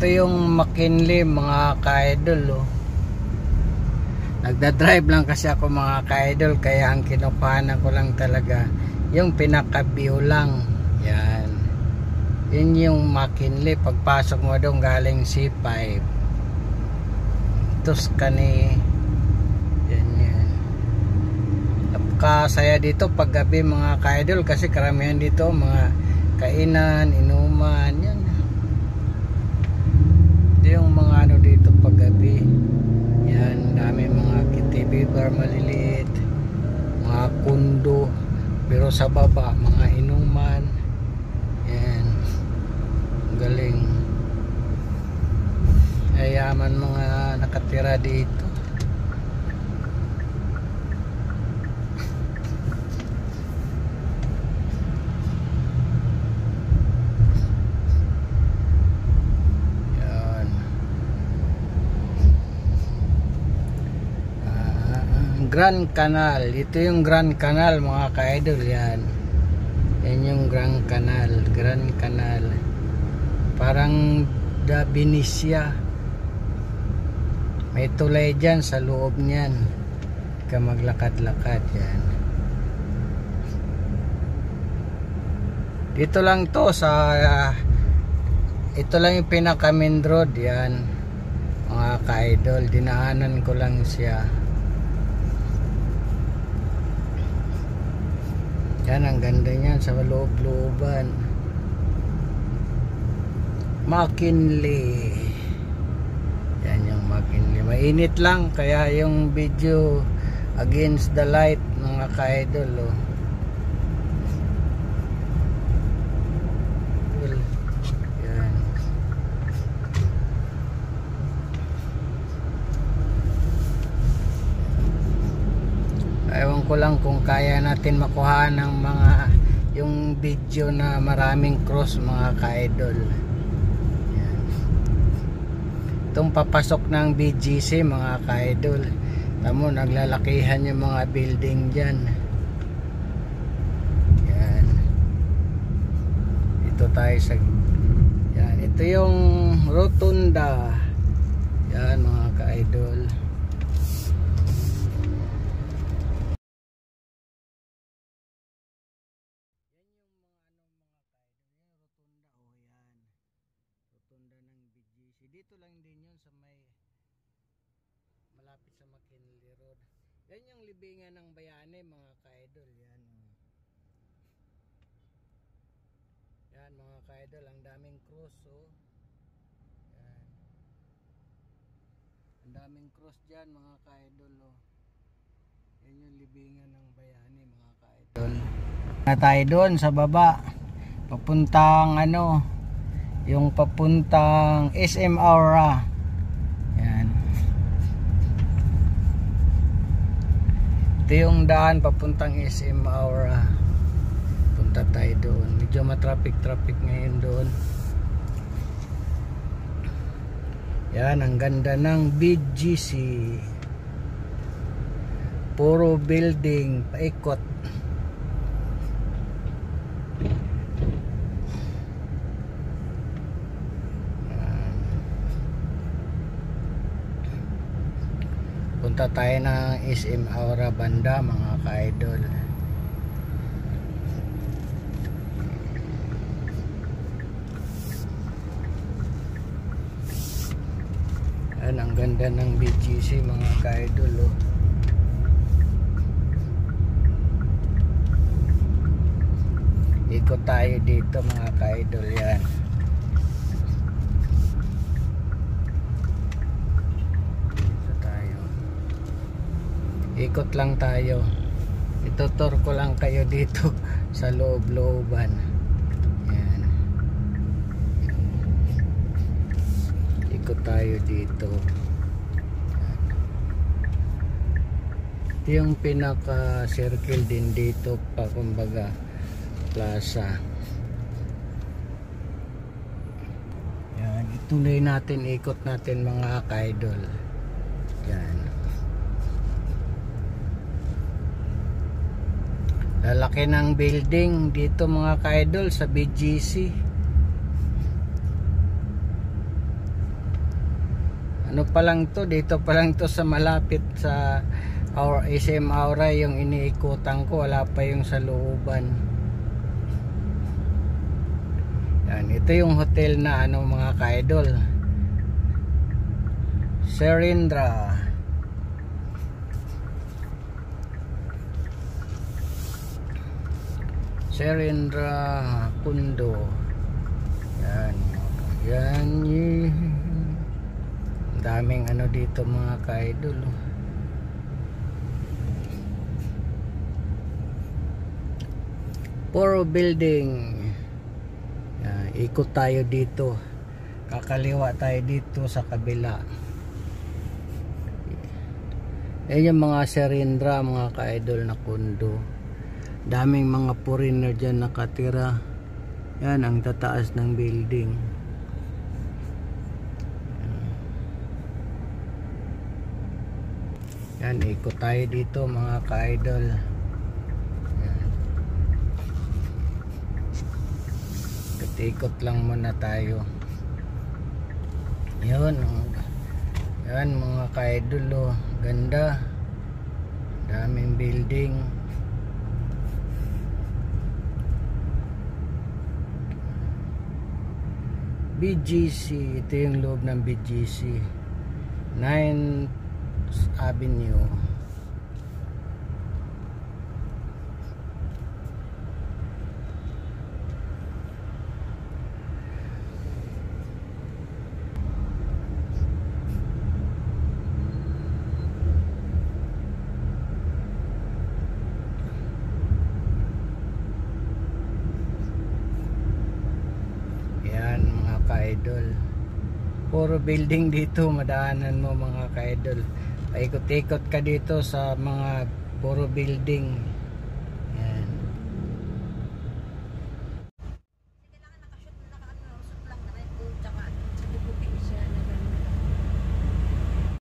Ito yung McKinley mga ka-idol, oh. Nagda-drive lang kasi ako mga ka-idol, kaya ang kinukuhanan ko lang talaga yung pinaka-view lang. Yan. Yun yung McKinley. Pagpasok mo doon galing C5 Tuscany. Yan yan. Napakasaya dito pag gabi mga ka-idol, kasi karamihan dito mga kainan, inuman. Yan. Ito yung mga ano dito pag gabi. Yan, dami mga KTV bar maliliit, mga kundo, pero sa baba mga inuman. Yan, galing. Yayaman mga nakatira dito. Grand Canal. Ito yung Grand Canal mga ka-idol. Yan. Yan yung Grand Canal. Grand Canal. Parang Da Benicia. May tulay dyan sa loob niyan. Ka maglakad-lakad. Yan. Dito lang to sa ito lang yung pinaka main road. Yan mga ka-idol. Dinaanan ko lang siya. Yan, ang ganda niyan sa loob-looban. McKinley. Yan yung McKinley. Mainit lang, kaya yung video against the light mga ka-idol, oh. Yan. Ewan ko lang kung kaya natin makuha ng mga yung video na maraming cross mga ka-idol. Yan. Itong papasok ng BGC mga ka-idol. Tamo, naglalakihan yung mga building dyan. Yan. Ito tayo sa yan. Ito yung rotunda. Yan mga ka-idol. Dito lang din yun sa may malapit sa McKinley Road. Yan yung libingan ng Bayani mga ka-idol. Yan. Yan mga ka-idol, ang daming cross, oh. Yan. Ang daming cross dyan mga ka-idol, oh. Yan yung libingan ng Bayani mga ka-idol. Na tayo doon sa baba. Papuntang ano, yung papuntang SM Aura. Yan. Ito yung daan papuntang SM Aura. Punta tayo doon. Medyo matraffic ngayon doon. Yan, ang ganda ng BGC. Puro building, paikot. Punta tayo ng SM Aura banda mga ka-idol. Ayan, ang ganda ng BGC mga ka-idol, oh. Ikot tayo dito mga ka-idol. Yan. Ikot lang tayo. Itutur ko lang kayo dito sa loob-looban. Yan. Ikot tayo dito. Ito yung pinaka-circle din dito pa, kumbaga plaza. Yan. Ituloy natin, ikot natin mga ka-idol. Yan. Lalaki ng building dito mga ka-idol sa BGC. Ano pa lang to, dito pa lang to sa malapit sa SM Aura yung iniikutan ko, wala pa yung sa looban. Yan, ito yung hotel na ano mga ka-idol, Serindra. Serindra Kundo. Yan. Yan. Daming ano dito mga ka-idol. Puro building. Yan. Ikot tayo dito. Kakaliwa tayo dito sa kabila. Yan yung mga Serindra mga ka-idol na kundo. Daming mga foreigner dyan nakatira. Yan ang tataas ng building. Yan, ikot tayo dito mga ka-idol. Ikot lang muna tayo. Yan mga ka-idol, oh. Ganda. Daming building. BGC, ito yung loob ng BGC, 9th Avenue. Ka-idol, puro building dito, madaanan mo mga ka-idol. Paikot-ikot ka dito sa mga puro building.